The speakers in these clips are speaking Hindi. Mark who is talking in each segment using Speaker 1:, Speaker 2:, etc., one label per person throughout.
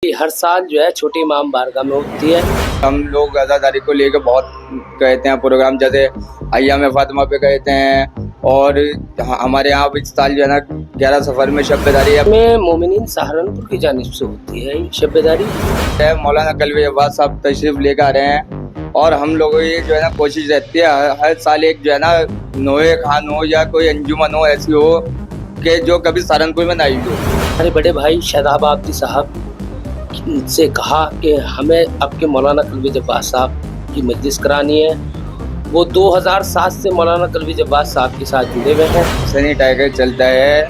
Speaker 1: हर साल जो है छोटी इमाम बारगाह में होती है।
Speaker 2: हम लोग अज़ादारी को लेकर बहुत कहते हैं प्रोग्राम, जैसे अय्याम फातिमा पे कहते हैं, और हमारे यहाँ इस साल जो है ना 11 सफर में शब्बेदारी
Speaker 1: में मोमिनीन सहारनपुर की जानिब से होती है शब्बेदारी।
Speaker 2: मौलाना कलवी अब्बास साहब तशरीफ लेकर आ रहे हैं, और हम लोगों की जो है ना कोशिश रहती है हर साल एक जो है ना नोए खान हो या कोई अंजुमन हो ऐसी हो कि जो कभी सहारनपुर में ना आई हो।
Speaker 1: हमारे बड़े भाई शादाब आब्दी साहब से कहा कि हमें आपके मौलाना कलवी अब्बास साहब की मजलिस करानी है। वो 2007 से मौलाना कलवी अब्बास साहब के साथ जुड़े हुए हैं।
Speaker 2: हुसैनी टाइगर चलता है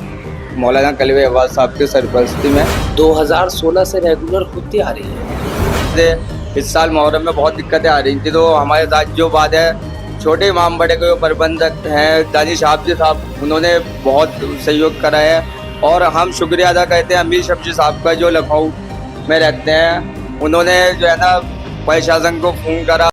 Speaker 2: मौलाना कलवी अब्बास साहब की सरपरस्ती में
Speaker 1: 2016 से रेगुलर होती आ रही है।
Speaker 2: इस साल मुहर्रम में बहुत दिक्कतें आ रही थी, तो हमारे साथ जो बात है छोटे इमाम बड़े के प्रबंधक हैं दानिश आब्दी साहब, उन्होंने बहुत सहयोग करा है, और हम शुक्रिया अदा करते हैं अमीर शमशी साहब का जो लखनऊ में रहते हैं। उन्होंने जो है ना प्रशासन को फोन करा।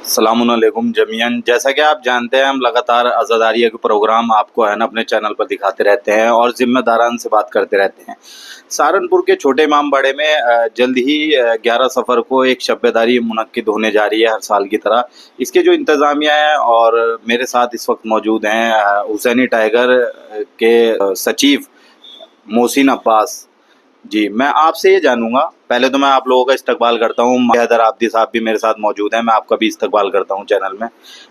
Speaker 3: अस्सलामुअलैकुम जमीयन। जैसा कि आप जानते हैं, हम लगातार अज़ादारिया के प्रोग्राम आपको है ना अपने चैनल पर दिखाते रहते हैं और ज़िम्मेदारान से बात करते रहते हैं। सहारनपुर के छोटे इमाम बाड़े में जल्द ही 11 सफ़र को एक शब्बेदारी मुनक्किद होने जा रही है हर साल की तरह। इसके जो इंतज़ामिया है, और मेरे साथ इस वक्त मौजूद हैं हुसैनी टाइगर के सचिव मोहसिन अब्बास जी। मैं आपसे ये जानूंगा, पहले तो मैं आप लोगों का इस्तकबाल करता हूँ। हैदर आब्दी साहब भी मेरे साथ मौजूद हैं, मैं आपका भी इस्तकबाल करता हूँ चैनल में।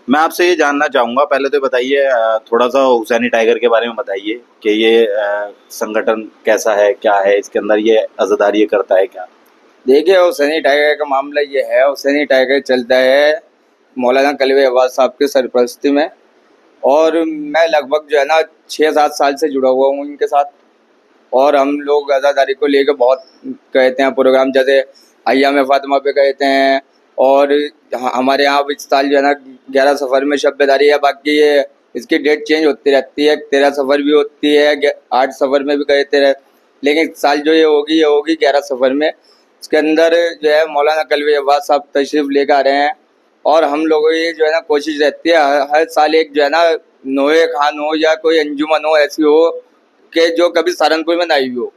Speaker 3: मैं आपसे ये जानना चाहूँगा, पहले तो बताइए थोड़ा सा हुसैनी टाइगर के बारे में बताइए कि ये संगठन कैसा है, क्या है इसके अंदर, ये अज़ादारी करता है क्या?
Speaker 2: देखिए, हुसैनी टाइगर का मामला ये है, हुसैनी टाइगर चलता है मौलाना कलवी अब्बास साहब की सरपरस्ती में, और मैं लगभग जो है ना 6-7 साल से जुड़ा हुआ हूँ इनके साथ। और हम लोग अज़ादारी को लेकर बहुत कहते हैं प्रोग्राम, जैसे अय्याम फातिमा पे कहते हैं, और हमारे यहाँ इस साल जो है ना 11 सफर में शब्बेदारी है। बाकी ये इसकी डेट चेंज होती रहती है, 13 सफर भी होती है, 8 सफर में भी कहते रहे, लेकिन इस साल जो ये होगी 11 सफर में। इसके अंदर जो है मौलाना कलवी अब्बास साहब तशरीफ लेकर आ रहे हैं, और हम लोगों की जो है ना कोशिश रहती है हर साल एक जो है ना नोए खान हो या कोई अंजुमन हो ऐसी हो कि जो कभी सहारनपुर में ना आई हो।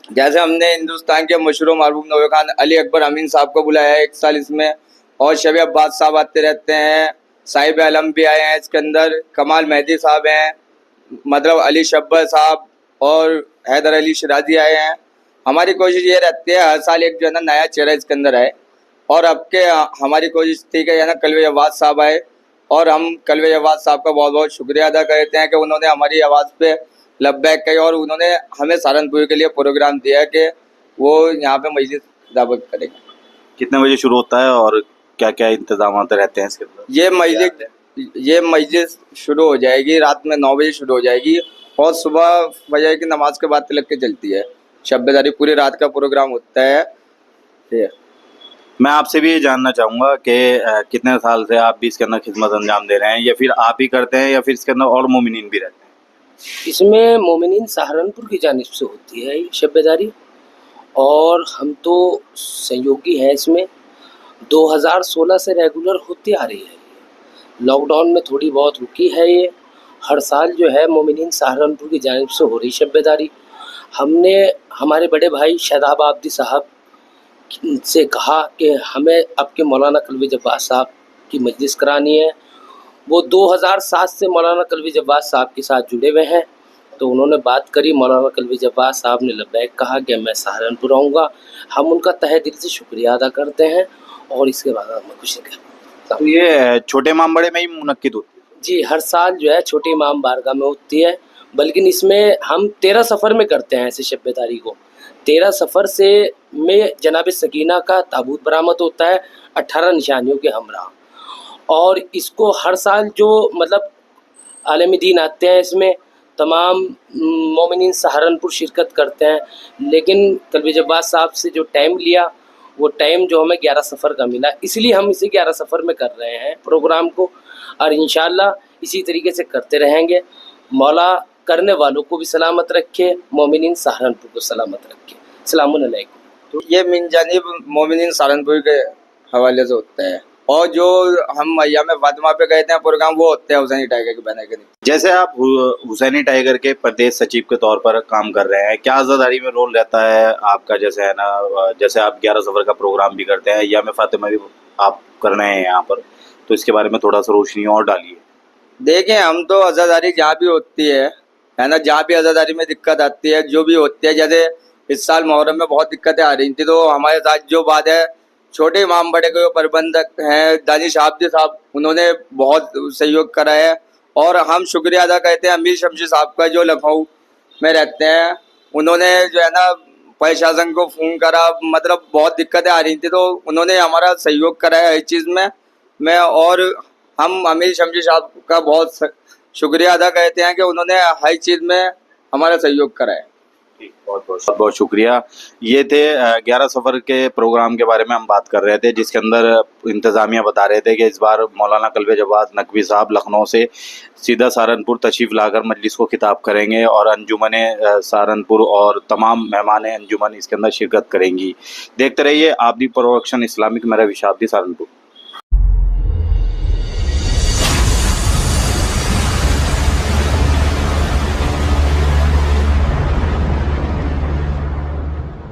Speaker 2: जैसे हमने हिंदुस्तान के मशहूर मरहूम नोए खान अली अकबर अमीन साहब को बुलाया है एक साल इसमें, और शबी अब्बास साहब आते रहते हैं, साहिब आलम भी आए हैं इसके अंदर, कमाल मेहदी साहब हैं, मतलब अली शब्बर साहब और हैदर अली शराजी आए हैं। हमारी कोशिश ये रहती है हर साल एक जो है ना नया चेहरा इसके अंदर आए, और अब के हमारी कोशिश थी कि है ना कलवी अब्बास साहब आए, और हम कलवी अब्बास साहब का बहुत बहुत शुक्रिया अदा करते हैं कि उन्होंने हमारी आवाज़ पे लब्बैक कही, और उन्होंने हमें सहारनपुर के लिए प्रोग्राम दिया कि वो यहाँ पे मजलिस दावत करेंगे।
Speaker 3: कितने बजे शुरू होता है और क्या क्या इंतजाम रहते हैं इसके अंदर?
Speaker 2: ये मजलिस शुरू हो जाएगी रात में 9 बजे शुरू हो जाएगी, और सुबह फजर की नमाज के बाद तलक के चलती है। शब्बेदारी पूरी रात का प्रोग्राम होता है।
Speaker 3: मैं आपसे भी ये जानना चाहूँगा कि कितने साल से आप भी इसके अंदर खिदमत अंजाम दे रहे हैं, या फिर आप ही करते हैं, या फिर इसके अंदर और मोमिनीन भी रहते हैं?
Speaker 1: इसमें मोमिनीन सहारनपुर की जानिब से होती है ये शब्बेदारी, और हम तो सहयोगी हैं इसमें। 2016 से रेगुलर होती आ रही है। लॉकडाउन में थोड़ी बहुत रुकी है ये। हर साल जो है मोमिनीन सहारनपुर की जानिब से हो रही शब्बेदारी। हमने हमारे बड़े भाई शादाब आब्दी साहब से कहा कि हमें आपके मौलाना कलवी अब्बास साहब की मजलिस करानी है। वो 2007 से मौलाना कलवी अब्बास साहब के साथ जुड़े हुए हैं, तो उन्होंने बात करी। मौलाना कलवी अब्बास साहब ने लब्बैक कहा कि मैं सहारनपुर आऊँगा। हम उनका तहे दिल से शुक्रिया अदा करते हैं, और इसके बाद हमें खुशी करते हैं।
Speaker 3: तो ये छोटे इमाम बड़े में ही मुनक्किद होती है?
Speaker 1: जी, हर साल जो है छोटी इमाम बारगाह में होती है, बल्कि इसमें हम 13 सफ़र में करते हैं ऐसे शब्बेदारी को। 13 सफ़र से में जनाब सकीना का ताबूत बरामद होता है 18 निशानियों के हमरा, और इसको हर साल जो मतलब आलमी दीन आते हैं, इसमें तमाम मोमिनीन सहारनपुर शिरकत करते हैं। लेकिन कलवी अब्बास साहब से जो टाइम लिया, वो टाइम जो हमें 11 सफ़र का मिला, इसलिए हम इसे 11 सफ़र में कर रहे हैं प्रोग्राम को, और इंशाअल्लाह इसी तरीके से करते रहेंगे। मौला करने वालों को भी सलामत रखे, मोमिनीन सहारनपुर को सलामत रखे। अस्सलामुअलैकुम।
Speaker 2: तो ये मिन जानिब मोमिनीन सहारनपुर के हवाले से होता है। और जो हम अय्याम फातिमा पे गए थे प्रोग्राम, वो होते हैं हुसैनी टाइगर के बैनर के नीचे।
Speaker 3: जैसे आप हुसैनी टाइगर के प्रदेश सचिव के तौर पर काम कर रहे हैं, क्या आज़ादारी में रोल रहता है आपका? जैसे है ना, जैसे आप 11 सफ़र का प्रोग्राम भी करते हैं या में फातिमा भी आप कर रहे हैं यहाँ पर, तो इसके बारे में थोड़ा सा रोशनी और डालिए।
Speaker 2: देखें, हम तो आज़ादारी जहाँ भी होती है ना, जहाँ भी आज़ादारी में दिक्कत आती है, जो भी होती है, जैसे इस साल मुहर्रम में बहुत दिक्कतें आ रही थी, तो हमारे साथ जो बात है, छोटे इमाम बड़े के जो प्रबंधक हैं दानिश आबदी साहब, उन्होंने बहुत सहयोग करा है। और हम शुक्रिया अदा करते हैं अमीर शमशी साहब का, जो लखनऊ में रहते हैं। उन्होंने जो है ना प्रशासन को फ़ोन करा, मतलब बहुत दिक्कतें आ रही थी, तो उन्होंने हमारा सहयोग करा है हर चीज़ में। और हम अमीर शमशी साहब का बहुत शुक्रिया अदा करते हैं कि उन्होंने हर चीज़ में हमारा सहयोग करा है।
Speaker 3: बहुत बहुत शुक्रिया। ये थे 11 सफ़र के प्रोग्राम के बारे में हम बात कर रहे थे, जिसके अंदर इंतज़ामिया बता रहे थे कि इस बार मौलाना कल्बे जवाद नकवी साहब लखनऊ से सीधा सहारनपुर तशरीफ़ लाकर मजलिस को खिताब करेंगे और अंजुमन सहारनपुर और तमाम मेहमान अंजुमन इसके अंदर शिरकत करेंगी। देखते रहिए आबदी प्रोडक्शन इस्लामिक, मेरा विशाब्दी, सहारनपुर।